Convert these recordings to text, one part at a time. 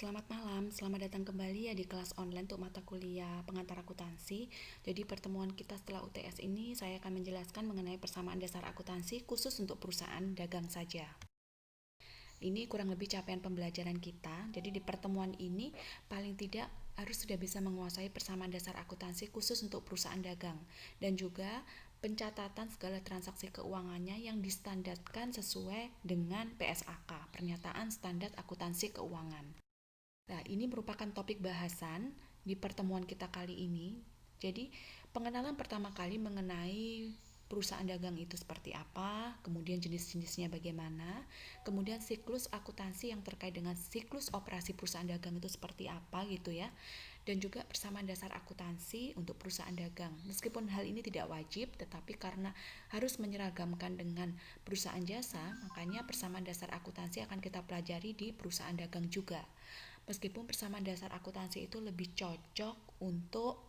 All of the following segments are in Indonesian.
Selamat malam, selamat datang kembali ya di kelas online untuk mata kuliah pengantar akuntansi. Jadi pertemuan kita setelah UTS ini saya akan menjelaskan mengenai persamaan dasar akuntansi khusus untuk perusahaan dagang saja. Ini kurang lebih capaian pembelajaran kita. Jadi di pertemuan ini paling tidak harus sudah bisa menguasai persamaan dasar akuntansi khusus untuk perusahaan dagang dan juga pencatatan segala transaksi keuangannya yang distandarkan sesuai dengan PSAK, Pernyataan Standar Akuntansi Keuangan. Nah, ini merupakan topik bahasan di pertemuan kita kali ini. Jadi, pengenalan pertama kali mengenai perusahaan dagang itu seperti apa, kemudian jenis-jenisnya bagaimana, kemudian siklus akuntansi yang terkait dengan siklus operasi perusahaan dagang itu seperti apa gitu ya, dan juga persamaan dasar akuntansi untuk perusahaan dagang. Meskipun hal ini tidak wajib, tetapi karena harus menyeragamkan dengan perusahaan jasa, makanya persamaan dasar akuntansi akan kita pelajari di perusahaan dagang juga. Meskipun persamaan dasar akuntansi itu lebih cocok untuk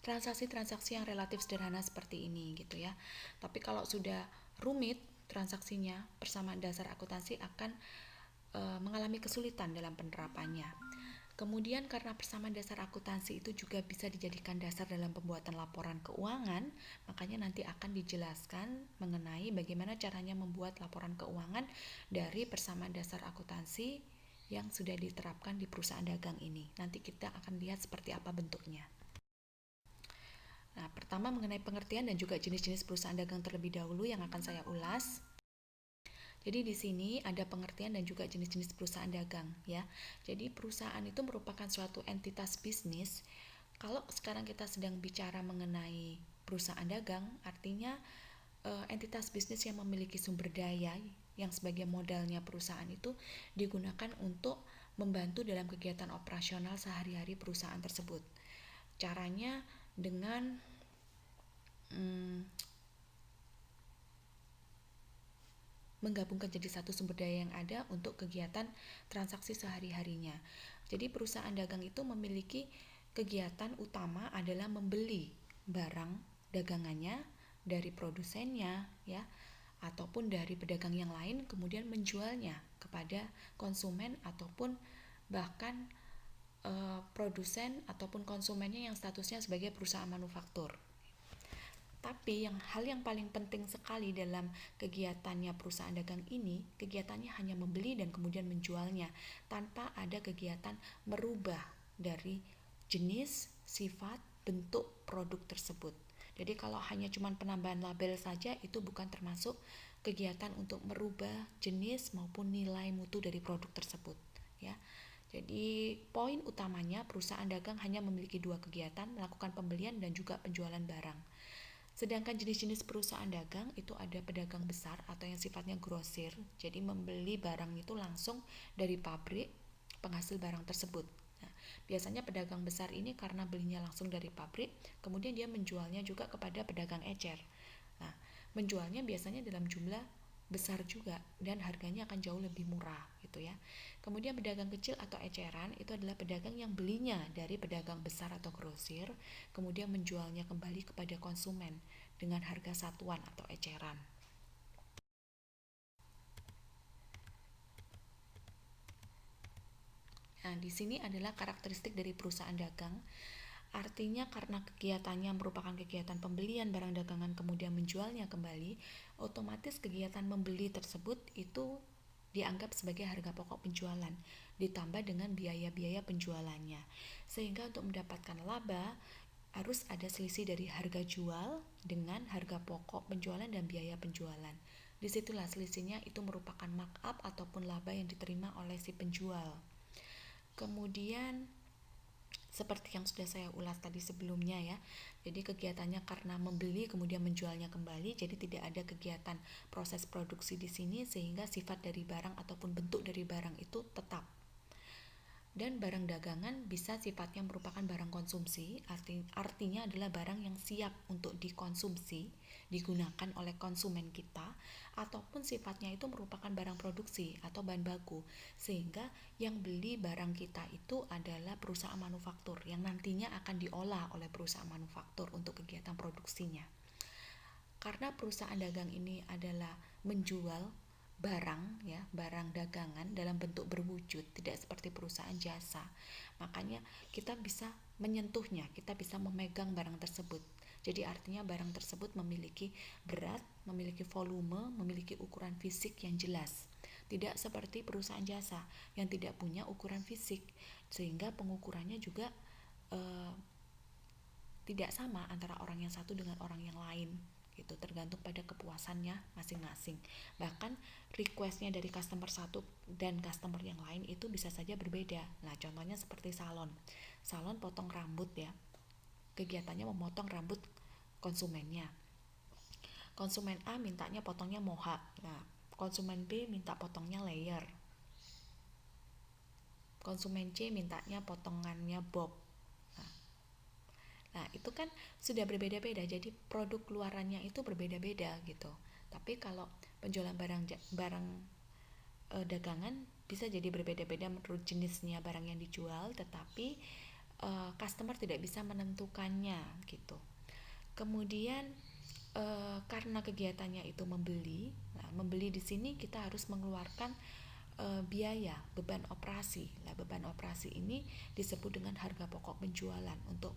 transaksi-transaksi yang relatif sederhana seperti ini gitu ya. Tapi kalau sudah rumit transaksinya, persamaan dasar akuntansi akan mengalami kesulitan dalam penerapannya. Kemudian karena persamaan dasar akuntansi itu juga bisa dijadikan dasar dalam pembuatan laporan keuangan, makanya nanti akan dijelaskan mengenai bagaimana caranya membuat laporan keuangan dari persamaan dasar akuntansi yang sudah diterapkan di perusahaan dagang ini. Nanti kita akan lihat seperti apa bentuknya. Nah, pertama mengenai pengertian dan juga jenis-jenis perusahaan dagang terlebih dahulu yang akan saya ulas. Jadi di sini ada pengertian dan juga jenis-jenis perusahaan dagang ya. Jadi perusahaan itu merupakan suatu entitas bisnis. Kalau sekarang kita sedang bicara mengenai perusahaan dagang, artinya entitas bisnis yang memiliki sumber daya yang sebagai modalnya perusahaan itu digunakan untuk membantu dalam kegiatan operasional sehari-hari perusahaan tersebut. Caranya dengan menggabungkan jadi satu sumber daya yang ada untuk kegiatan transaksi sehari-harinya. Jadi perusahaan dagang itu memiliki kegiatan utama adalah membeli barang dagangannya dari produsennya ya, ataupun dari pedagang yang lain, kemudian menjualnya kepada konsumen ataupun bahkan produsen ataupun konsumennya yang statusnya sebagai perusahaan manufaktur. Tapi hal yang paling penting sekali dalam kegiatannya perusahaan dagang ini, kegiatannya hanya membeli dan kemudian menjualnya tanpa ada kegiatan merubah dari jenis, sifat, bentuk produk tersebut. Jadi kalau hanya cuma penambahan label saja itu bukan termasuk kegiatan untuk merubah jenis maupun nilai mutu dari produk tersebut, ya. Jadi poin utamanya perusahaan dagang hanya memiliki dua kegiatan, melakukan pembelian dan juga penjualan barang. Sedangkan jenis-jenis perusahaan dagang itu ada pedagang besar atau yang sifatnya grosir, jadi membeli barang itu langsung dari pabrik penghasil barang tersebut. Nah, biasanya pedagang besar ini karena belinya langsung dari pabrik, kemudian dia menjualnya juga kepada pedagang ecer. Nah, menjualnya biasanya dalam jumlah besar juga dan harganya akan jauh lebih murah gitu ya. Kemudian pedagang kecil atau eceran itu adalah pedagang yang belinya dari pedagang besar atau grosir, kemudian menjualnya kembali kepada konsumen dengan harga satuan atau eceran. Nah, di sini adalah karakteristik dari perusahaan dagang. Artinya karena kegiatannya merupakan kegiatan pembelian barang dagangan kemudian menjualnya kembali, otomatis kegiatan membeli tersebut itu dianggap sebagai harga pokok penjualan ditambah dengan biaya-biaya penjualannya. Sehingga untuk mendapatkan laba harus ada selisih dari harga jual dengan harga pokok penjualan dan biaya penjualan. Disitulah selisihnya itu merupakan markup ataupun laba yang diterima oleh si penjual. Kemudian seperti yang sudah saya ulas tadi sebelumnya ya, jadi kegiatannya karena membeli kemudian menjualnya kembali, jadi tidak ada kegiatan proses produksi di sini sehingga sifat dari barang ataupun bentuk dari barang itu tetap. Dan barang dagangan bisa sifatnya merupakan barang konsumsi, artinya adalah barang yang siap untuk dikonsumsi, digunakan oleh konsumen kita, ataupun sifatnya itu merupakan barang produksi atau bahan baku, sehingga yang beli barang kita itu adalah perusahaan manufaktur yang nantinya akan diolah oleh perusahaan manufaktur untuk kegiatan produksinya. Karena perusahaan dagang ini adalah menjual barang ya, barang dagangan dalam bentuk berwujud berwujud, tidak seperti perusahaan jasa. Makanya kita bisa menyentuhnya, kita bisa memegang barang tersebut. Jadi artinya barang tersebut memiliki berat, memiliki volume, memiliki ukuran fisik yang jelas. Tidak seperti perusahaan jasa yang tidak punya ukuran fisik, sehingga pengukurannya juga tidak sama antara orang yang satu dengan orang yang lain gitu, tergantung pada kepuasannya masing-masing. Bahkan requestnya dari customer satu dan customer yang lain itu bisa saja berbeda. Nah, contohnya seperti salon potong rambut ya, kegiatannya memotong rambut konsumennya. Konsumen A mintanya potongnya mohawk, nah konsumen B minta potongnya layer, konsumen C mintanya potongannya bob. Nah, itu kan sudah berbeda-beda, jadi produk keluarannya itu berbeda-beda gitu. Tapi kalau penjualan barang dagangan bisa jadi berbeda-beda menurut jenisnya barang yang dijual, tetapi customer tidak bisa menentukannya gitu. Kemudian karena kegiatannya itu membeli, nah membeli di sini kita harus mengeluarkan biaya, beban operasi. Nah, beban operasi ini disebut dengan harga pokok penjualan untuk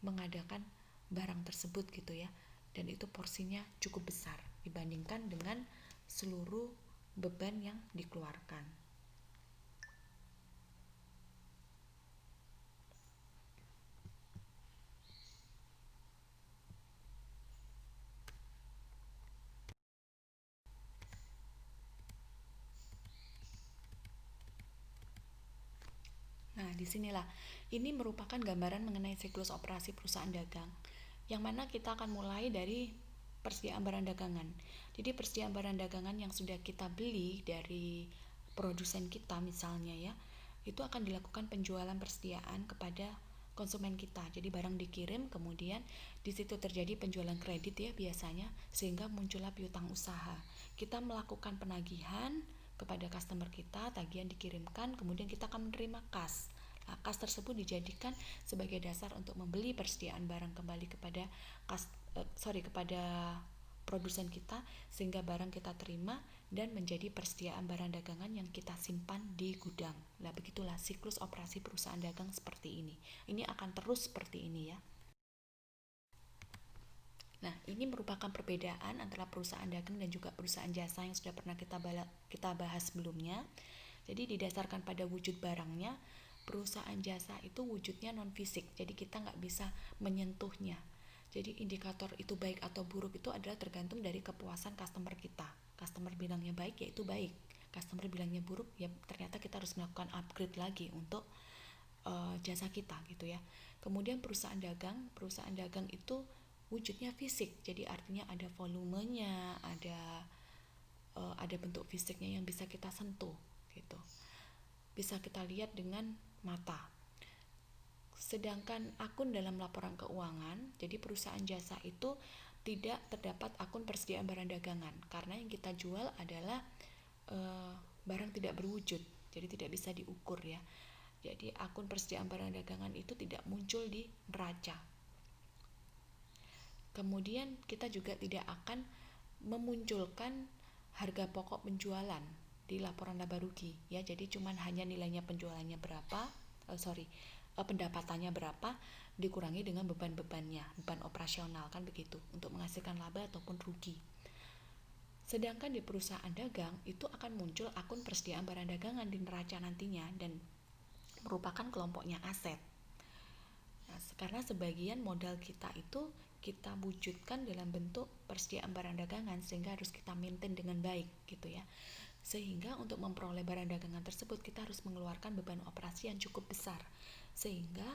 mengadakan barang tersebut gitu ya, dan itu porsinya cukup besar dibandingkan dengan seluruh beban yang dikeluarkan. Nah, disinilah ini merupakan gambaran mengenai siklus operasi perusahaan dagang, yang mana kita akan mulai dari persediaan barang dagangan. Jadi persediaan barang dagangan yang sudah kita beli dari produsen kita misalnya ya, itu akan dilakukan penjualan persediaan kepada konsumen kita. Jadi barang dikirim, kemudian di situ terjadi penjualan kredit ya biasanya, sehingga muncullah piutang usaha. Kita melakukan penagihan kepada customer kita, tagihan dikirimkan, kemudian kita akan menerima kas. Nah, kas tersebut dijadikan sebagai dasar untuk membeli persediaan barang kembali kepada kepada produsen kita, sehingga barang kita terima dan menjadi persediaan barang dagangan yang kita simpan di gudang. Nah, begitulah siklus operasi perusahaan dagang seperti ini. Ini akan terus seperti ini ya. Nah, ini merupakan perbedaan antara perusahaan dagang dan juga perusahaan jasa yang sudah pernah kita bahas sebelumnya. Jadi didasarkan pada wujud barangnya, perusahaan jasa itu wujudnya non fisik, jadi kita nggak bisa menyentuhnya. Jadi indikator itu baik atau buruk itu adalah tergantung dari kepuasan customer kita. Customer bilangnya baik, ya itu baik. Customer bilangnya buruk, ya ternyata kita harus melakukan upgrade lagi untuk jasa kita gitu ya. Kemudian perusahaan dagang itu wujudnya fisik, jadi artinya ada volumenya, ada bentuk fisiknya yang bisa kita sentuh gitu, bisa kita lihat dengan mata. Sedangkan akun dalam laporan keuangan, jadi perusahaan jasa itu tidak terdapat akun persediaan barang dagangan, karena yang kita jual adalah barang tidak berwujud, jadi tidak bisa diukur ya. Jadi akun persediaan barang dagangan itu tidak muncul di neraca. Kemudian kita juga tidak akan memunculkan harga pokok penjualan di laporan laba rugi ya. Jadi cuman hanya nilainya penjualannya berapa, pendapatannya berapa dikurangi dengan beban-bebannya, beban operasional kan begitu, untuk menghasilkan laba ataupun rugi. Sedangkan di perusahaan dagang itu akan muncul akun persediaan barang dagangan di neraca nantinya dan merupakan kelompoknya aset. Nah, karena sebagian modal kita itu kita wujudkan dalam bentuk persediaan barang dagangan, sehingga harus kita maintain dengan baik gitu ya. Sehingga untuk memperoleh barang dagangan tersebut kita harus mengeluarkan beban operasi yang cukup besar, sehingga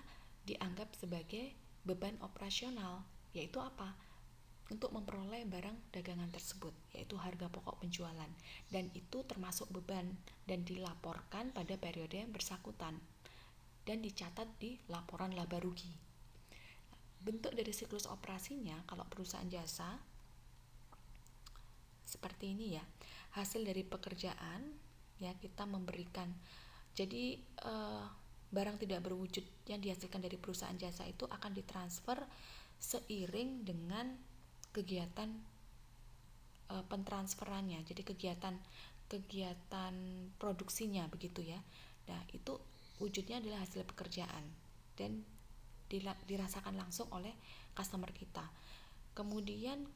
dianggap sebagai beban operasional, yaitu apa? Untuk memperoleh barang dagangan tersebut, yaitu harga pokok penjualan, dan itu termasuk beban dan dilaporkan pada periode yang bersangkutan dan dicatat di laporan laba rugi. Bentuk dari siklus operasinya kalau perusahaan jasa seperti ini ya. Hasil dari pekerjaan ya, kita memberikan, jadi barang tidak berwujud yang dihasilkan dari perusahaan jasa itu akan ditransfer seiring dengan kegiatan pentransferannya. Jadi kegiatan kegiatan produksinya begitu ya. Nah, itu wujudnya adalah hasil pekerjaan dan dirasakan langsung oleh customer kita. Kemudian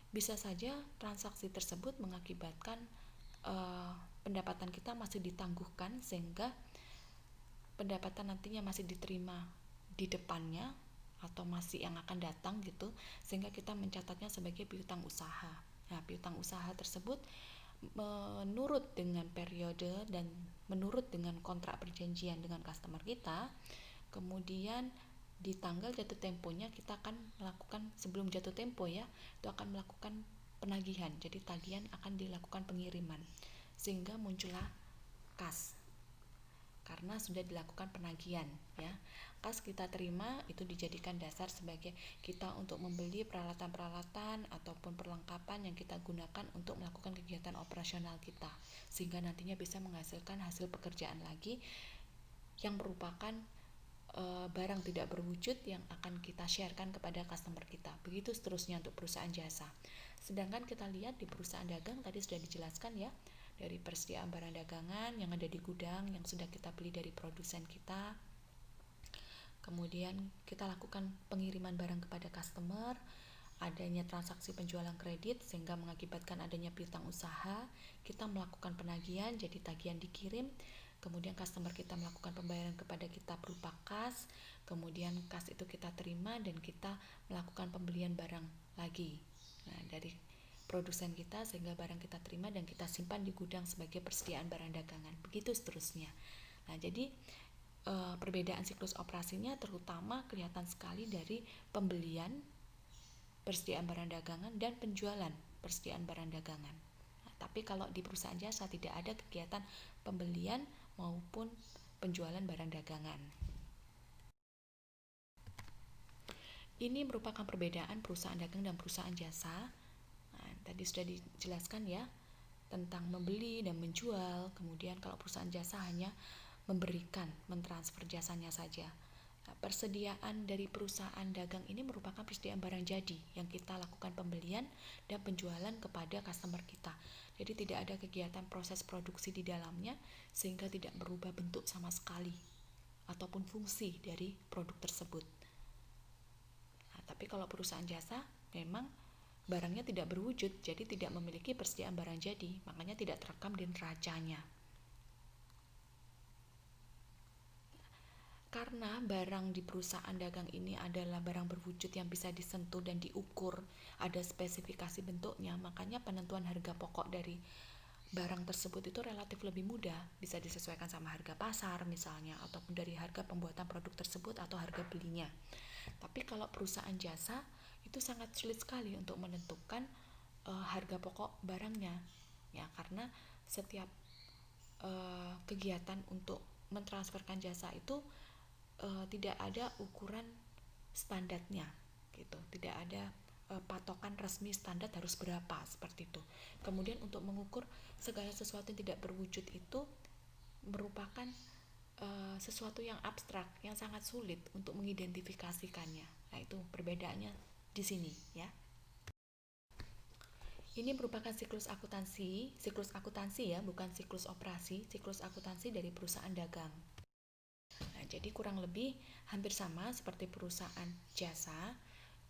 bisa saja transaksi tersebut mengakibatkan pendapatan kita masih ditangguhkan sehingga pendapatan nantinya masih diterima di depannya atau masih yang akan datang gitu, sehingga kita mencatatnya sebagai piutang usaha. Nah, piutang usaha tersebut menurut dengan periode dan menurut dengan kontrak perjanjian dengan customer kita. Kemudian di tanggal jatuh temponya kita akan melakukan, sebelum jatuh tempo ya, itu akan melakukan penagihan. Jadi tagihan akan dilakukan pengiriman sehingga muncullah kas karena sudah dilakukan penagihan ya. Kas kita terima itu dijadikan dasar sebagai kita untuk membeli peralatan-peralatan ataupun perlengkapan yang kita gunakan untuk melakukan kegiatan operasional kita, sehingga nantinya bisa menghasilkan hasil pekerjaan lagi yang merupakan barang tidak berwujud yang akan kita sharekan kepada customer kita. Begitu seterusnya untuk perusahaan jasa. Sedangkan kita lihat di perusahaan dagang tadi sudah dijelaskan ya, dari persediaan barang dagangan yang ada di gudang yang sudah kita beli dari produsen kita. Kemudian kita lakukan pengiriman barang kepada customer, adanya transaksi penjualan kredit sehingga mengakibatkan adanya piutang usaha, kita melakukan penagihan jadi tagihan dikirim, kemudian customer kita melakukan pembayaran kepada kita berupa kas, kemudian kas itu kita terima dan kita melakukan pembelian barang lagi dari produsen kita sehingga barang kita terima dan kita simpan di gudang sebagai persediaan barang dagangan. Begitu seterusnya. Nah, jadi perbedaan siklus operasinya terutama kelihatan sekali dari pembelian persediaan barang dagangan dan penjualan persediaan barang dagangan. Nah, tapi kalau di perusahaan jasa tidak ada kegiatan pembelian maupun penjualan barang dagangan. Ini merupakan perbedaan perusahaan dagang dan perusahaan jasa. Nah, tadi sudah dijelaskan ya tentang membeli dan menjual. Kemudian kalau perusahaan jasa hanya memberikan, mentransfer jasanya saja. Nah, persediaan dari perusahaan dagang ini merupakan persediaan barang jadi yang kita lakukan pembelian dan penjualan kepada customer kita. Jadi tidak ada kegiatan proses produksi di dalamnya sehingga tidak berubah bentuk sama sekali ataupun fungsi dari produk tersebut. Nah, tapi kalau perusahaan jasa memang barangnya tidak berwujud, jadi tidak memiliki persediaan barang jadi, makanya tidak terekam di neracanya. Karena barang di perusahaan dagang ini adalah barang berwujud yang bisa disentuh dan diukur, ada spesifikasi bentuknya, makanya penentuan harga pokok dari barang tersebut itu relatif lebih mudah, bisa disesuaikan sama harga pasar misalnya, ataupun dari harga pembuatan produk tersebut atau harga belinya. Tapi kalau perusahaan jasa itu sangat sulit sekali untuk menentukan harga pokok barangnya, ya karena setiap kegiatan untuk mentransferkan jasa itu tidak ada ukuran standarnya gitu, tidak ada patokan resmi standar harus berapa seperti itu. Kemudian untuk mengukur segala sesuatu yang tidak berwujud itu merupakan sesuatu yang abstrak yang sangat sulit untuk mengidentifikasikannya. Nah, itu perbedaannya di sini ya. Ini merupakan siklus akuntansi ya, bukan siklus operasi, siklus akuntansi dari perusahaan dagang. Nah, jadi kurang lebih hampir sama seperti perusahaan jasa.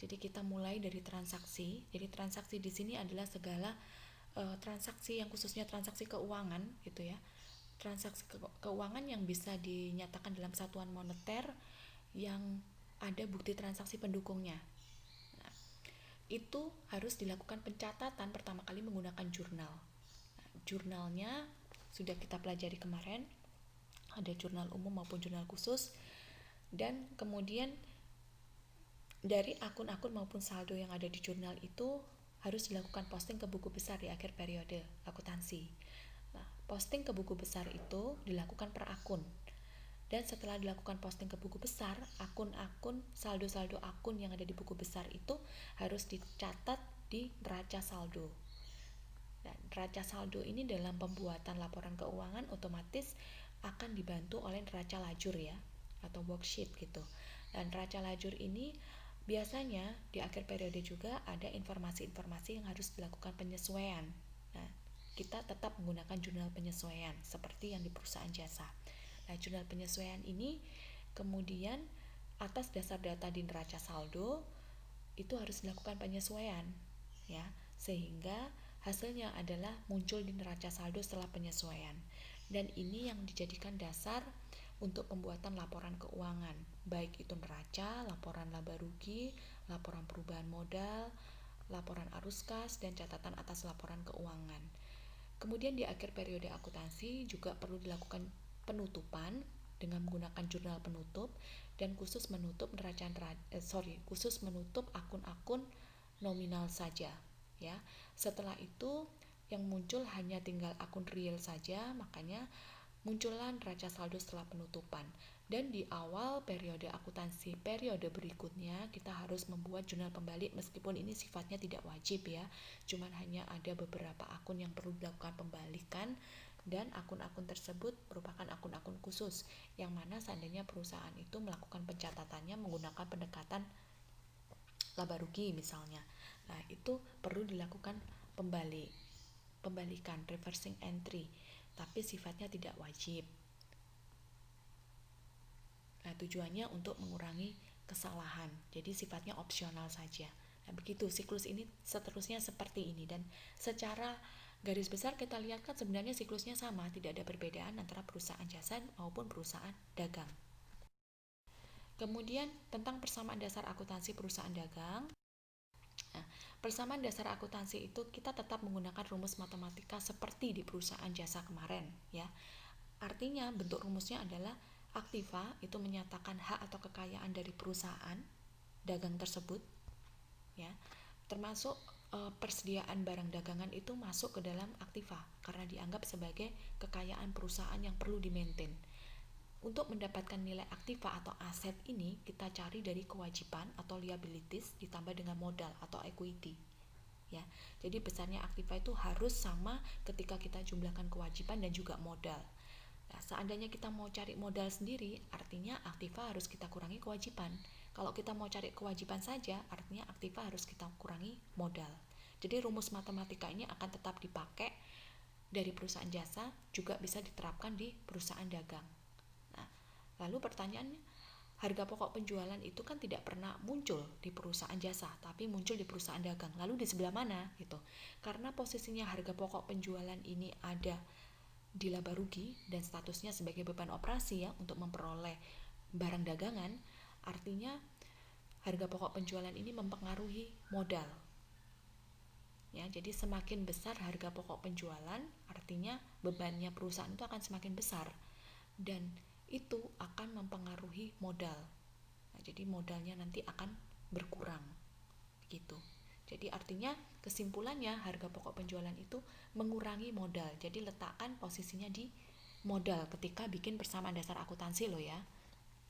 Jadi kita mulai dari transaksi. Jadi transaksi di sini adalah segala transaksi yang khususnya transaksi keuangan gitu ya. Transaksi keuangan yang bisa dinyatakan dalam satuan moneter yang ada bukti transaksi pendukungnya. Nah, itu harus dilakukan pencatatan pertama kali menggunakan jurnal. Nah, jurnalnya sudah kita pelajari kemarin, ada jurnal umum maupun jurnal khusus, dan kemudian dari akun-akun maupun saldo yang ada di jurnal itu harus dilakukan posting ke buku besar di akhir periode akuntansi. Nah, posting ke buku besar itu dilakukan per akun. Dan setelah dilakukan posting ke buku besar, akun-akun, saldo-saldo akun yang ada di buku besar itu harus dicatat di neraca saldo. Dan neraca saldo ini dalam pembuatan laporan keuangan otomatis akan dibantu oleh neraca lajur ya, atau worksheet gitu. Dan neraca lajur ini biasanya di akhir periode juga ada informasi-informasi yang harus dilakukan penyesuaian. Nah, kita tetap menggunakan jurnal penyesuaian seperti yang di perusahaan jasa. Nah, jurnal penyesuaian ini kemudian atas dasar data di neraca saldo itu harus dilakukan penyesuaian, ya, sehingga hasilnya adalah muncul di neraca saldo setelah penyesuaian. Dan ini yang dijadikan dasar untuk pembuatan laporan keuangan, baik itu neraca, laporan laba rugi, laporan perubahan modal, laporan arus kas, dan catatan atas laporan keuangan. Kemudian di akhir periode akuntansi juga perlu dilakukan penutupan dengan menggunakan jurnal penutup dan khusus menutup khusus menutup akun-akun nominal saja, ya. Setelah itu yang muncul hanya tinggal akun real saja, makanya muncullah neraca saldo setelah penutupan. Dan di awal periode akuntansi periode berikutnya kita harus membuat jurnal pembalik, meskipun ini sifatnya tidak wajib ya, cuman hanya ada beberapa akun yang perlu dilakukan pembalikan, dan akun-akun tersebut merupakan akun-akun khusus yang mana seandainya perusahaan itu melakukan pencatatannya menggunakan pendekatan laba rugi misalnya. Nah, itu perlu dilakukan pembalikan reversing entry, tapi sifatnya tidak wajib. Nah, tujuannya untuk mengurangi kesalahan, jadi sifatnya opsional saja. Nah, begitu siklus ini seterusnya seperti ini, dan secara garis besar kita lihat kan sebenarnya siklusnya sama, tidak ada perbedaan antara perusahaan jasa maupun perusahaan dagang. Kemudian tentang persamaan dasar akuntansi perusahaan dagang. Nah, persamaan dasar akuntansi itu kita tetap menggunakan rumus matematika seperti di perusahaan jasa kemarin, ya. Artinya bentuk rumusnya adalah aktiva itu menyatakan hak atau kekayaan dari perusahaan dagang tersebut, ya. Termasuk persediaan barang dagangan itu masuk ke dalam aktiva karena dianggap sebagai kekayaan perusahaan yang perlu di-maintain. Untuk mendapatkan nilai aktiva atau aset ini kita cari dari kewajiban atau liabilities ditambah dengan modal atau equity, ya. Jadi besarnya aktiva itu harus sama ketika kita jumlahkan kewajiban dan juga modal. Nah, seandainya kita mau cari modal sendiri, artinya aktiva harus kita kurangi kewajiban. Kalau kita mau cari kewajiban saja, artinya aktiva harus kita kurangi modal. Jadi rumus matematika ini akan tetap dipakai dari perusahaan jasa, juga bisa diterapkan di perusahaan dagang. Nah, lalu pertanyaannya, harga pokok penjualan itu kan tidak pernah muncul di perusahaan jasa, tapi muncul di perusahaan dagang. Lalu di sebelah mana? Gitu. Karena posisinya harga pokok penjualan ini ada di laba rugi dan statusnya sebagai beban operasi ya untuk memperoleh barang dagangan, artinya harga pokok penjualan ini mempengaruhi modal. Ya, jadi semakin besar harga pokok penjualan, artinya bebannya perusahaan itu akan semakin besar dan itu akan mempengaruhi modal. Nah, jadi modalnya nanti akan berkurang gitu. Jadi artinya kesimpulannya harga pokok penjualan itu mengurangi modal. Jadi letakkan posisinya di modal ketika bikin persamaan dasar akuntansi loh ya.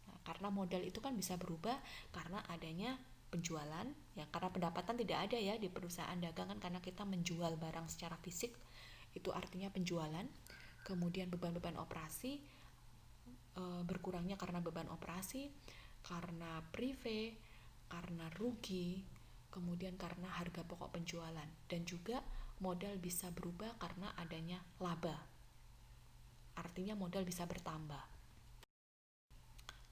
Nah, karena modal itu kan bisa berubah karena adanya penjualan, ya, karena pendapatan tidak ada ya di perusahaan dagangan karena kita menjual barang secara fisik, itu artinya penjualan. Kemudian beban-beban operasi berkurangnya karena beban operasi, karena prive, karena rugi, kemudian karena harga pokok penjualan, dan juga modal bisa berubah karena adanya laba. Artinya modal bisa bertambah.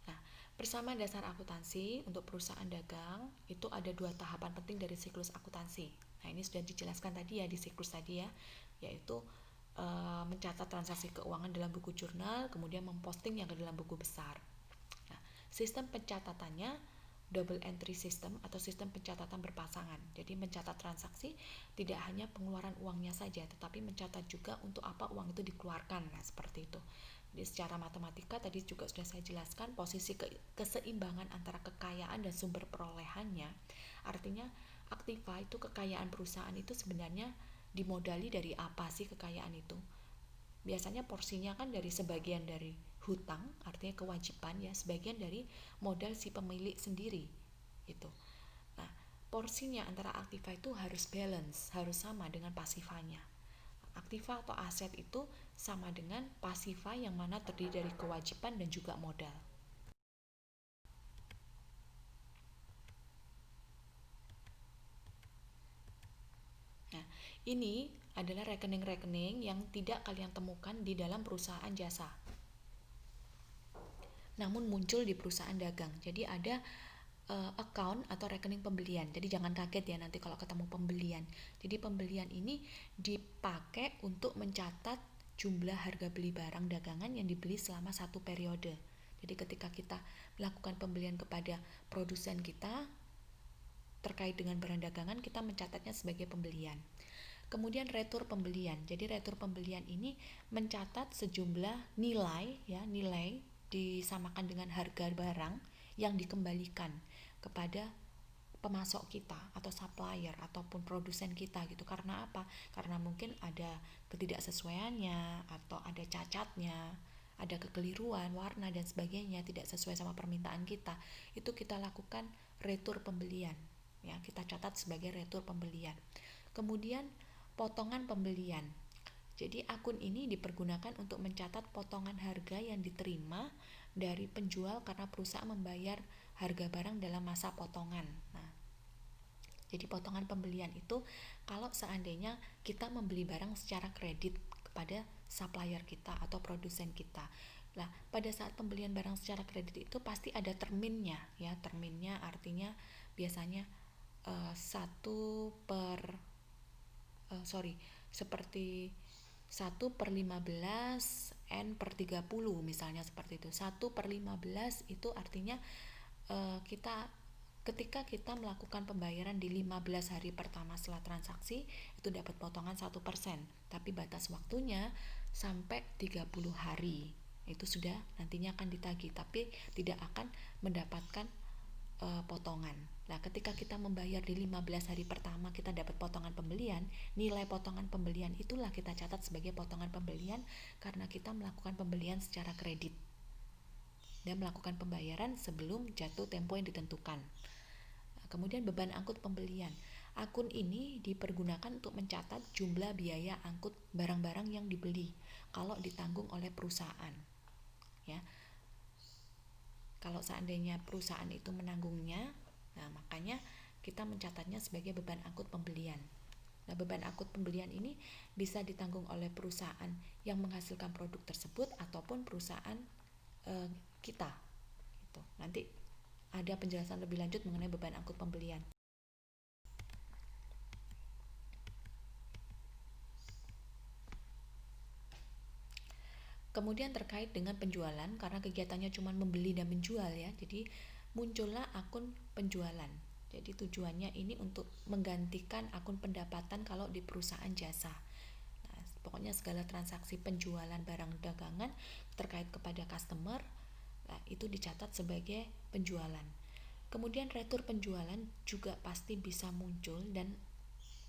Nah, persamaan dasar akuntansi untuk perusahaan dagang itu ada 2 tahapan penting dari siklus akuntansi. Nah, ini sudah dijelaskan tadi ya di siklus tadi ya, yaitu mencatat transaksi keuangan dalam buku jurnal, kemudian memposting yang ke dalam buku besar. Nah, sistem pencatatannya double entry system atau sistem pencatatan berpasangan. Jadi mencatat transaksi tidak hanya pengeluaran uangnya saja, tetapi mencatat juga untuk apa uang itu dikeluarkan. Nah, seperti itu. Jadi secara matematika tadi juga sudah saya jelaskan posisi keseimbangan antara kekayaan dan sumber perolehannya. Artinya aktiva itu kekayaan perusahaan itu sebenarnya dimodali dari apa sih kekayaan itu? Biasanya porsinya kan dari sebagian dari hutang, artinya kewajiban ya, sebagian dari modal si pemilik sendiri itu. Nah, porsinya antara aktiva itu harus balance, harus sama dengan pasifanya. Aktiva atau aset itu sama dengan pasifa yang mana terdiri dari kewajiban dan juga modal. Nah, Ini adalah rekening-rekening yang tidak kalian temukan di dalam perusahaan jasa, namun muncul di perusahaan dagang. Jadi ada account atau rekening pembelian. Jadi jangan kaget ya nanti kalau ketemu pembelian. Jadi pembelian ini dipakai untuk mencatat jumlah harga beli barang dagangan yang dibeli selama satu periode. Jadi ketika kita melakukan pembelian kepada produsen kita terkait dengan barang dagangan, kita mencatatnya sebagai pembelian. Kemudian retur pembelian. Jadi retur pembelian ini mencatat sejumlah nilai ya, nilai disamakan dengan harga barang yang dikembalikan kepada pemasok kita atau supplier ataupun produsen kita gitu. Karena apa? Karena mungkin ada ketidaksesuaiannya atau ada cacatnya, ada kekeliruan warna dan sebagainya, tidak sesuai sama permintaan kita. Itu kita lakukan retur pembelian. Ya, kita catat sebagai retur pembelian. Kemudian potongan pembelian. Jadi akun ini dipergunakan untuk mencatat potongan harga yang diterima dari penjual karena perusahaan membayar harga barang dalam masa potongan. Nah, jadi potongan pembelian itu kalau seandainya kita membeli barang secara kredit kepada supplier kita atau produsen kita. Nah, pada saat pembelian barang secara kredit itu pasti ada terminnya ya. Terminnya artinya biasanya 1 per seperti 1/15 N per 30 misalnya seperti itu. 1/15 itu artinya kita ketika kita melakukan pembayaran di 15 hari pertama setelah transaksi itu dapat potongan 1%, tapi batas waktunya sampai 30 hari. Itu sudah nantinya akan ditagih, tapi tidak akan mendapatkan potongan. Nah, ketika kita membayar di 15 hari pertama kita dapat potongan pembelian, nilai potongan pembelian itulah kita catat sebagai potongan pembelian karena kita melakukan pembelian secara kredit dan melakukan pembayaran sebelum jatuh tempo yang ditentukan. Kemudian beban angkut pembelian. Akun ini dipergunakan untuk mencatat jumlah biaya angkut barang-barang yang dibeli kalau ditanggung oleh perusahaan. Ya. Kalau seandainya perusahaan itu menanggungnya, nah makanya kita mencatatnya sebagai beban angkut pembelian. Nah, beban angkut pembelian ini bisa ditanggung oleh perusahaan yang menghasilkan produk tersebut ataupun perusahaan kita. Gitu. Nanti ada penjelasan lebih lanjut mengenai beban angkut pembelian. Kemudian terkait dengan penjualan, karena kegiatannya cuma membeli dan menjual ya, jadi muncullah akun penjualan. Jadi tujuannya ini untuk menggantikan akun pendapatan kalau di perusahaan jasa. Nah, pokoknya segala transaksi penjualan barang dagangan terkait kepada customer, nah, itu dicatat sebagai penjualan. Kemudian retur penjualan juga pasti bisa muncul dan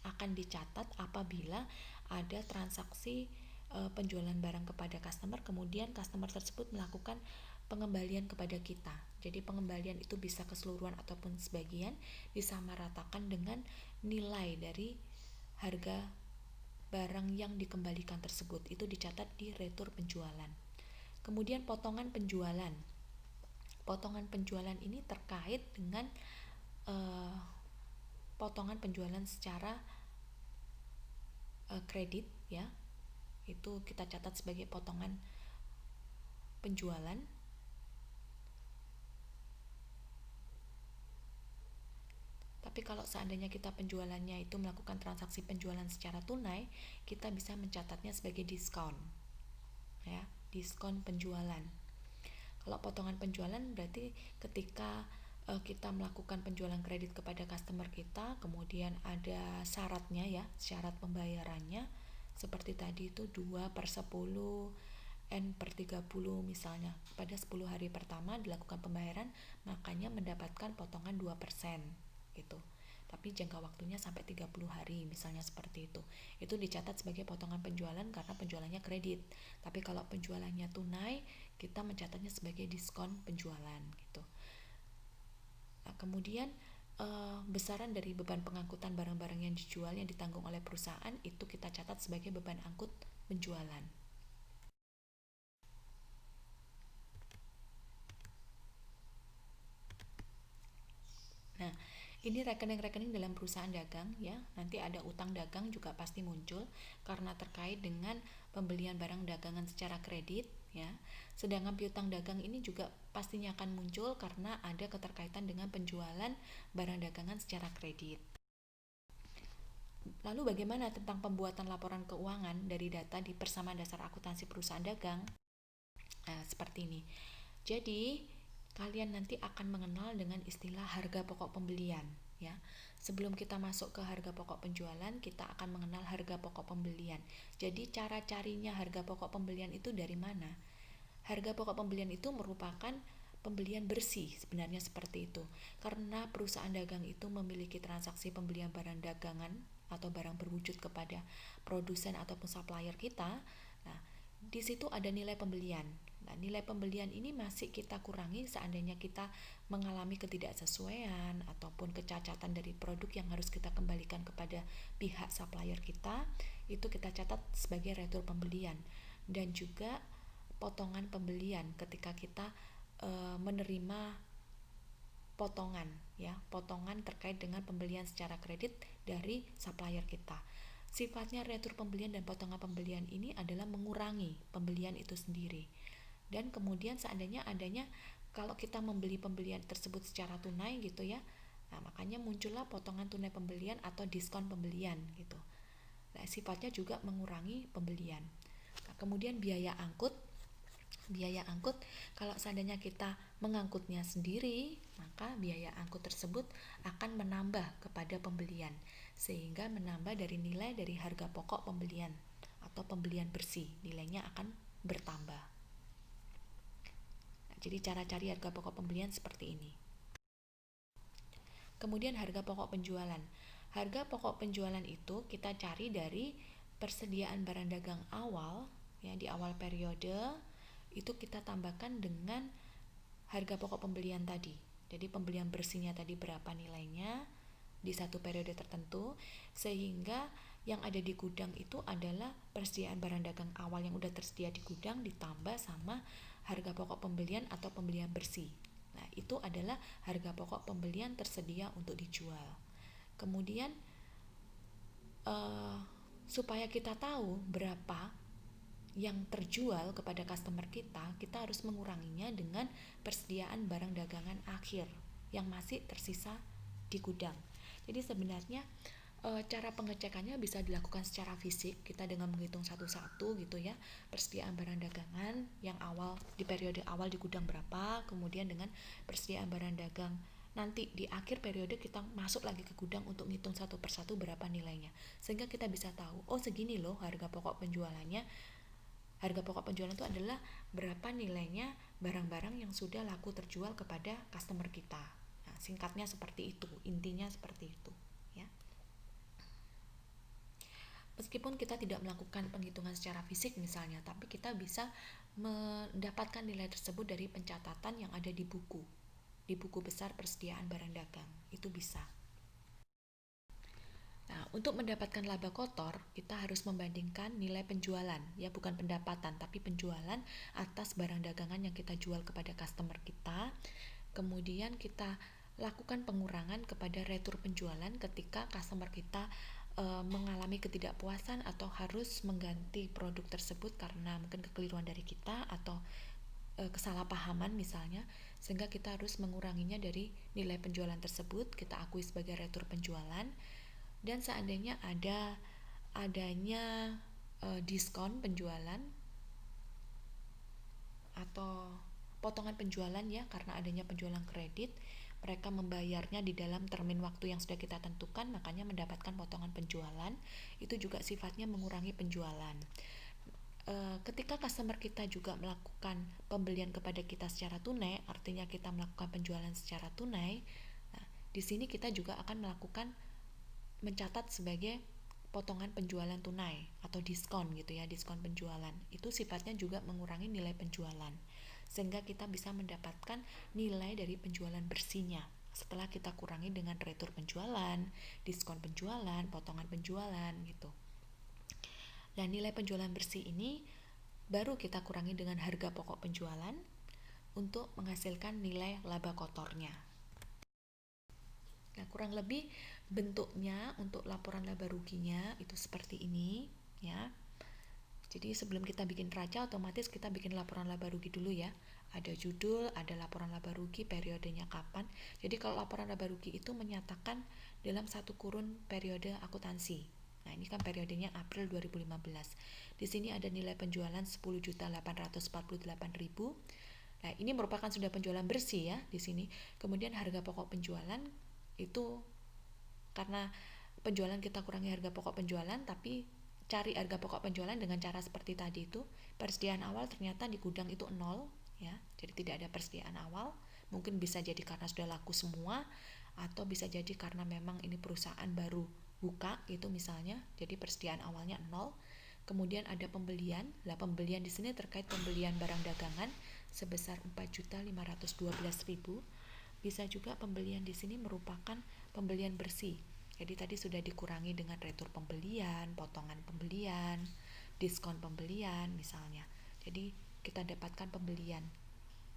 akan dicatat apabila ada transaksi penjualan barang kepada customer, kemudian customer tersebut melakukan pengembalian kepada kita. Jadi pengembalian itu bisa keseluruhan ataupun sebagian, disamaratakan dengan nilai dari harga barang yang dikembalikan tersebut. Itu dicatat di retur penjualan. Kemudian potongan penjualan. Potongan penjualan ini terkait dengan potongan penjualan secara kredit ya, itu kita catat sebagai potongan penjualan. Tapi kalau seandainya kita penjualannya itu melakukan transaksi penjualan secara tunai, kita bisa mencatatnya sebagai diskon ya, diskon penjualan. Kalau potongan penjualan berarti ketika kita melakukan penjualan kredit kepada customer kita, kemudian ada syaratnya ya, syarat pembayarannya seperti tadi itu 2/10 N per 30 misalnya. Pada 10 hari pertama dilakukan pembayaran, makanya mendapatkan potongan 2% gitu. Tapi jangka waktunya sampai 30 hari misalnya seperti itu. Itu dicatat sebagai potongan penjualan karena penjualannya kredit. Tapi kalau penjualannya tunai, kita mencatatnya sebagai diskon penjualan gitu. Nah, kemudian besaran dari beban pengangkutan barang-barang yang dijual yang ditanggung oleh perusahaan itu kita catat sebagai beban angkut penjualan. Nah, Ini rekening-rekening dalam perusahaan dagang ya. Nanti ada utang dagang juga pasti muncul karena terkait dengan pembelian barang dagangan secara kredit ya. Sedangkan piutang dagang ini juga pastinya akan muncul karena ada keterkaitan dengan penjualan barang dagangan secara kredit. Lalu bagaimana tentang pembuatan laporan keuangan dari data di persamaan dasar akuntansi perusahaan dagang? Nah, seperti ini. Jadi, kalian nanti akan mengenal dengan istilah harga pokok pembelian ya. Sebelum kita masuk ke harga pokok penjualan, kita akan mengenal harga pokok pembelian. Jadi, cara carinya harga pokok pembelian itu dari mana? Harga pokok pembelian itu merupakan pembelian bersih, sebenarnya seperti itu. Karena perusahaan dagang itu memiliki transaksi pembelian barang dagangan atau barang berwujud kepada produsen ataupun supplier kita. Nah, di situ ada nilai pembelian. Nah, nilai pembelian ini masih kita kurangi seandainya kita mengalami ketidaksesuaian ataupun kecacatan dari produk yang harus kita kembalikan kepada pihak supplier kita, itu kita catat sebagai retur pembelian. Dan juga potongan pembelian ketika kita menerima potongan ya, potongan terkait dengan pembelian secara kredit dari supplier kita. Sifatnya retur pembelian dan potongan pembelian ini adalah mengurangi pembelian itu sendiri. Dan kemudian seandainya adanya kalau kita membeli pembelian tersebut secara tunai gitu ya, nah makanya muncullah potongan tunai pembelian atau diskon pembelian gitu. Nah, sifatnya juga mengurangi pembelian. Nah, kemudian biaya angkut. Biaya angkut, kalau seandainya kita mengangkutnya sendiri, maka biaya angkut tersebut akan menambah kepada pembelian, sehingga menambah dari nilai dari harga pokok pembelian atau pembelian bersih, nilainya akan bertambah. Nah, jadi cara cari harga pokok pembelian seperti ini. Kemudian harga pokok penjualan. Harga pokok penjualan itu kita cari dari persediaan barang dagang awal ya, di awal periode itu kita tambahkan dengan harga pokok pembelian tadi. Jadi pembelian bersihnya tadi berapa nilainya di satu periode tertentu, sehingga yang ada di gudang itu adalah persediaan barang dagang awal yang udah tersedia di gudang ditambah sama harga pokok pembelian atau pembelian bersih. Nah, itu adalah harga pokok pembelian tersedia untuk dijual. Kemudian supaya kita tahu berapa yang terjual kepada customer kita, kita harus menguranginya dengan persediaan barang dagangan akhir yang masih tersisa di gudang. Jadi sebenarnya cara pengecekannya bisa dilakukan secara fisik, kita dengan menghitung satu-satu gitu ya, persediaan barang dagangan yang awal di periode awal di gudang berapa, kemudian dengan persediaan barang dagang nanti di akhir periode kita masuk lagi ke gudang untuk ngitung satu persatu berapa nilainya, sehingga kita bisa tahu oh segini loh harga pokok penjualannya. Harga pokok penjualan itu adalah berapa nilainya barang-barang yang sudah laku terjual kepada customer kita. Nah, singkatnya seperti itu, intinya seperti itu, ya. Meskipun kita tidak melakukan penghitungan secara fisik misalnya, tapi kita bisa mendapatkan nilai tersebut dari pencatatan yang ada di buku besar persediaan barang dagang, itu bisa. Nah, untuk mendapatkan laba kotor, kita harus membandingkan nilai penjualan, ya bukan pendapatan, tapi penjualan atas barang dagangan yang kita jual kepada customer kita. Kemudian kita lakukan pengurangan kepada retur penjualan ketika customer kita mengalami ketidakpuasan atau harus mengganti produk tersebut karena mungkin kekeliruan dari kita atau kesalahpahaman misalnya, sehingga kita harus menguranginya dari nilai penjualan tersebut, kita akui sebagai retur penjualan. Dan seandainya adanya diskon penjualan atau potongan penjualan ya, karena adanya penjualan kredit, mereka membayarnya di dalam termin waktu yang sudah kita tentukan, makanya mendapatkan potongan penjualan. Itu juga sifatnya mengurangi penjualan. Ketika customer kita juga melakukan pembelian kepada kita secara tunai, artinya kita melakukan penjualan secara tunai. Nah, di sini kita juga akan melakukan mencatat sebagai potongan penjualan tunai atau diskon gitu ya, diskon penjualan. Itu sifatnya juga mengurangi nilai penjualan, sehingga kita bisa mendapatkan nilai dari penjualan bersihnya setelah kita kurangi dengan retur penjualan, diskon penjualan, potongan penjualan gitu. Dan nilai penjualan bersih ini baru kita kurangi dengan harga pokok penjualan untuk menghasilkan nilai laba kotornya. Nah, kurang lebih bentuknya untuk laporan laba ruginya itu seperti ini ya. Jadi sebelum kita bikin neraca, otomatis kita bikin laporan laba rugi dulu ya. Ada judul, ada laporan laba rugi, periodenya kapan. Jadi kalau laporan laba rugi itu menyatakan dalam satu kurun periode akuntansi. Nah, ini kan periodenya April 2015. Di sini ada nilai penjualan 10.848.000. Nah, ini merupakan sudah penjualan bersih ya di sini. Kemudian harga pokok penjualan itu karena penjualan kita kurangi harga pokok penjualan, tapi cari harga pokok penjualan dengan cara seperti tadi itu. Persediaan awal ternyata di gudang itu 0 ya, jadi tidak ada persediaan awal. Mungkin bisa jadi karena sudah laku semua, atau bisa jadi karena memang ini perusahaan baru buka gitu misalnya, jadi persediaan awalnya 0. Kemudian ada pembelian. Lah, pembelian di sini terkait pembelian barang dagangan sebesar 4.512.000. Bisa juga pembelian di sini merupakan pembelian bersih. Jadi tadi sudah dikurangi dengan retur pembelian, potongan pembelian, diskon pembelian misalnya. Jadi kita dapatkan pembelian.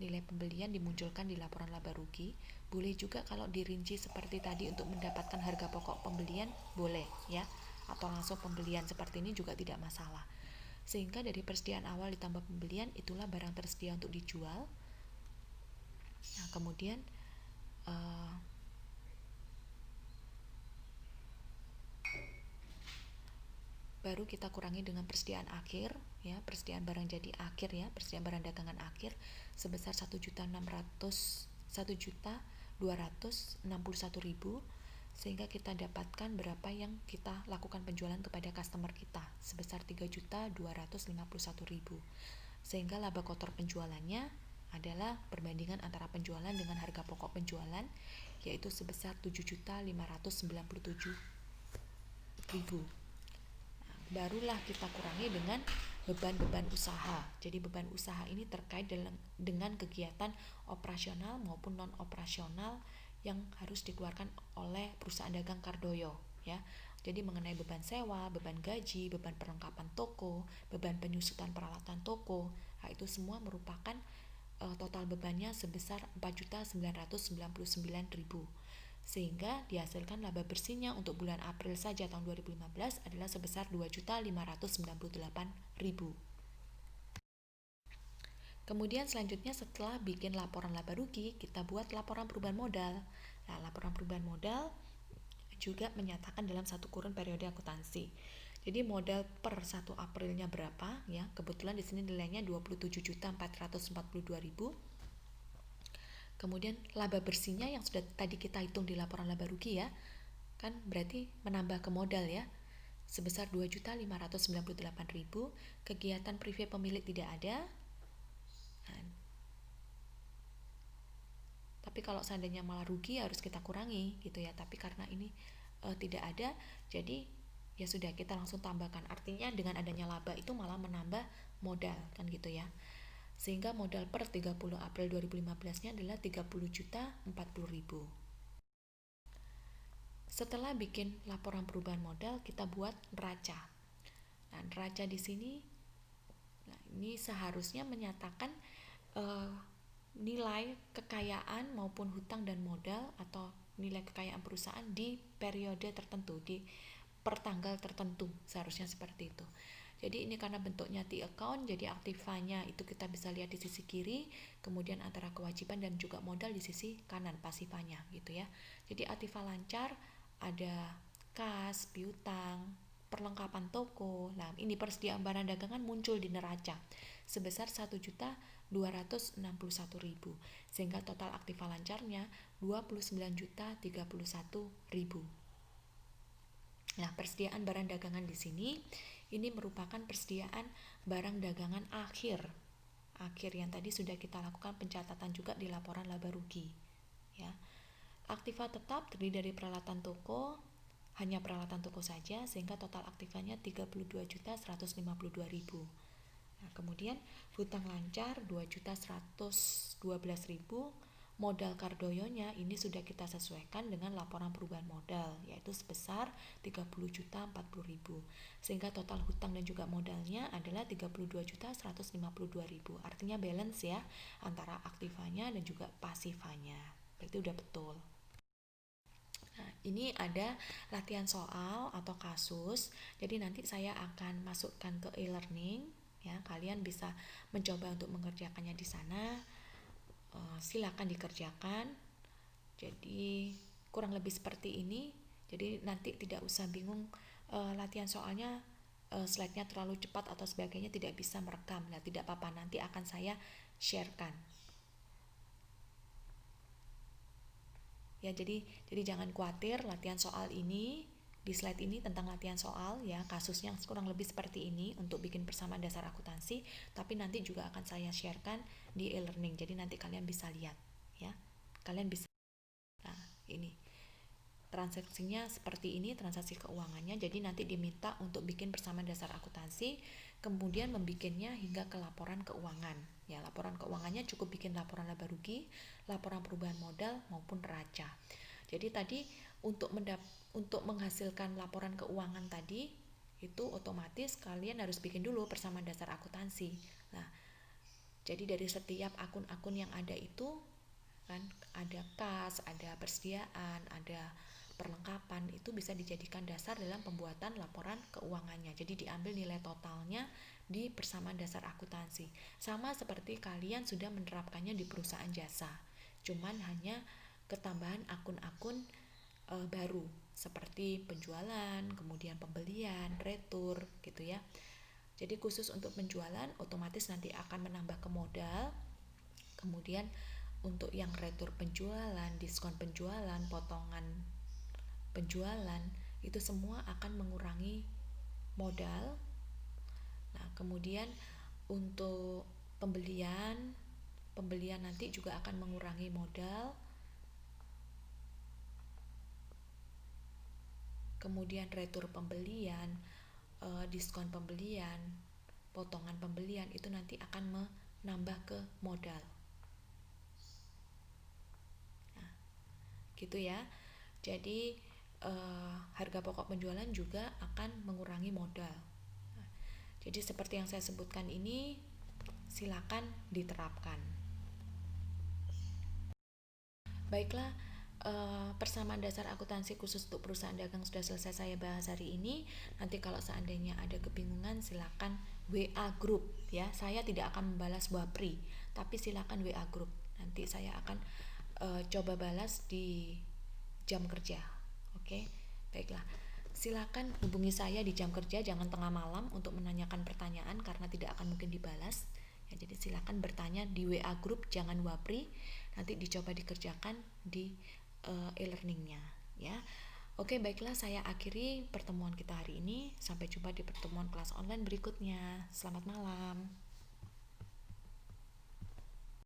Nilai pembelian dimunculkan di laporan laba rugi. Boleh juga kalau dirinci seperti tadi untuk mendapatkan harga pokok pembelian, boleh ya. Atau langsung pembelian seperti ini juga tidak masalah. Sehingga dari persediaan awal ditambah pembelian, itulah barang tersedia untuk dijual. Nah, kemudian baru kita kurangi dengan persediaan akhir ya, persediaan barang jadi akhir ya, persediaan barang dagangan akhir sebesar 1.261.000, sehingga kita dapatkan berapa yang kita lakukan penjualan kepada customer kita sebesar 3.251.000. Sehingga laba kotor penjualannya adalah perbandingan antara penjualan dengan harga pokok penjualan, yaitu sebesar 7.597.000. Barulah kita kurangi dengan beban-beban usaha. Jadi beban usaha ini terkait dengan kegiatan operasional maupun non operasional yang harus dikeluarkan oleh perusahaan dagang Kardoyo ya. Jadi mengenai beban sewa, beban gaji, beban perlengkapan toko, beban penyusutan peralatan toko, nah itu semua merupakan total bebannya sebesar 4.999.000. Sehingga dihasilkan laba bersihnya untuk bulan April saja tahun 2015 adalah sebesar 2.598.000. Kemudian selanjutnya setelah bikin laporan laba rugi, kita buat laporan perubahan modal. Nah, laporan perubahan modal juga menyatakan dalam satu kurun periode akuntansi. Jadi modal per 1 Aprilnya berapa ya? Kebetulan di sini nilainya 27.442.000. Kemudian laba bersihnya yang sudah tadi kita hitung di laporan laba rugi ya, kan berarti menambah ke modal ya, sebesar 2.598.000. Kegiatan privé pemilik tidak ada. Nah, tapi kalau seandainya malah rugi harus kita kurangi gitu ya, tapi karena ini tidak ada, jadi ya sudah kita langsung tambahkan. Artinya dengan adanya laba itu malah menambah modal kan gitu ya. Sehingga modal per 30 April 2015-nya adalah 30.040.000. Setelah bikin laporan perubahan modal, kita buat neraca. Nah, neraca di sini, nah ini seharusnya menyatakan nilai kekayaan maupun hutang dan modal atau nilai kekayaan perusahaan di periode tertentu, di pertanggal tertentu, seharusnya seperti itu. Jadi ini karena bentuknya T-account, jadi aktivanya itu kita bisa lihat di sisi kiri, kemudian antara kewajiban dan juga modal di sisi kanan pasifanya gitu ya. Jadi aktiva lancar ada kas, piutang, perlengkapan toko. Nah, ini persediaan barang dagangan muncul di neraca sebesar 1.261.000, sehingga total aktiva lancarnya 29.031.000. Nah, persediaan barang dagangan di sini ini merupakan persediaan barang dagangan akhir yang tadi sudah kita lakukan pencatatan juga di laporan laba rugi ya. Aktiva tetap terdiri dari peralatan toko, hanya peralatan toko saja, sehingga total aktivanya 32.152.000. Nah, kemudian hutang lancar 2.112.000. Modal Kardoyonya ini sudah kita sesuaikan dengan laporan perubahan modal, yaitu sebesar 30.040.000. Sehingga total hutang dan juga modalnya adalah 32.152.000. Artinya balance ya antara aktivanya dan juga pasifanya. Berarti udah betul. ini ada latihan soal atau kasus. Jadi nanti saya akan masukkan ke e-learning ya. Kalian bisa mencoba untuk mengerjakannya di sana. Silakan dikerjakan. Jadi kurang lebih seperti ini. Jadi nanti tidak usah bingung latihan soalnya slide-nya terlalu cepat atau sebagainya, tidak bisa merekam. Nah, tidak apa-apa, nanti akan saya sharekan. Ya, jadi jangan khawatir, latihan soal ini di slide ini tentang latihan soal ya, kasusnya kurang lebih seperti ini untuk bikin persamaan dasar akuntansi, tapi nanti juga akan saya sharekan di e-learning. Jadi nanti kalian bisa lihat ya. Kalian bisa, nah, ini transaksinya seperti ini, transaksi keuangannya. Jadi nanti diminta untuk bikin persamaan dasar akuntansi, kemudian membikinnya hingga ke laporan keuangan. Ya, laporan keuangannya cukup bikin laporan laba rugi, laporan perubahan modal maupun neraca. Jadi tadi untuk menghasilkan laporan keuangan tadi itu otomatis kalian harus bikin dulu persamaan dasar akuntansi. Nah, jadi dari setiap akun-akun yang ada itu kan ada kas, ada persediaan, ada perlengkapan, itu bisa dijadikan dasar dalam pembuatan laporan keuangannya. Jadi diambil nilai totalnya di persamaan dasar akuntansi. Sama seperti kalian sudah menerapkannya di perusahaan jasa. Cuman hanya ketambahan akun-akun baru seperti penjualan, kemudian pembelian, retur gitu ya. Jadi khusus untuk penjualan otomatis nanti akan menambah ke modal. Kemudian untuk yang retur penjualan, diskon penjualan, potongan penjualan, itu semua akan mengurangi modal. Nah, kemudian untuk pembelian nanti juga akan mengurangi modal. Kemudian retur pembelian, diskon pembelian, potongan pembelian itu nanti akan menambah ke modal. Nah, gitu ya. Jadi harga pokok penjualan juga akan mengurangi modal. Nah, jadi seperti yang saya sebutkan ini, silakan diterapkan. Baiklah, persamaan dasar akuntansi khusus untuk perusahaan dagang sudah selesai saya bahas hari ini. Nanti kalau seandainya ada kebingungan silakan WA grup ya. Saya tidak akan membalas Wapri, tapi silakan WA grup. Nanti saya akan coba balas di jam kerja. Oke, baiklah. Silakan hubungi saya di jam kerja, jangan tengah malam untuk menanyakan pertanyaan karena tidak akan mungkin dibalas. Ya, jadi silakan bertanya di WA grup, jangan Wapri. Nanti dicoba dikerjakan di e-learningnya ya. Oke, baiklah, saya akhiri pertemuan kita hari ini. Sampai jumpa di pertemuan kelas online berikutnya. Selamat malam.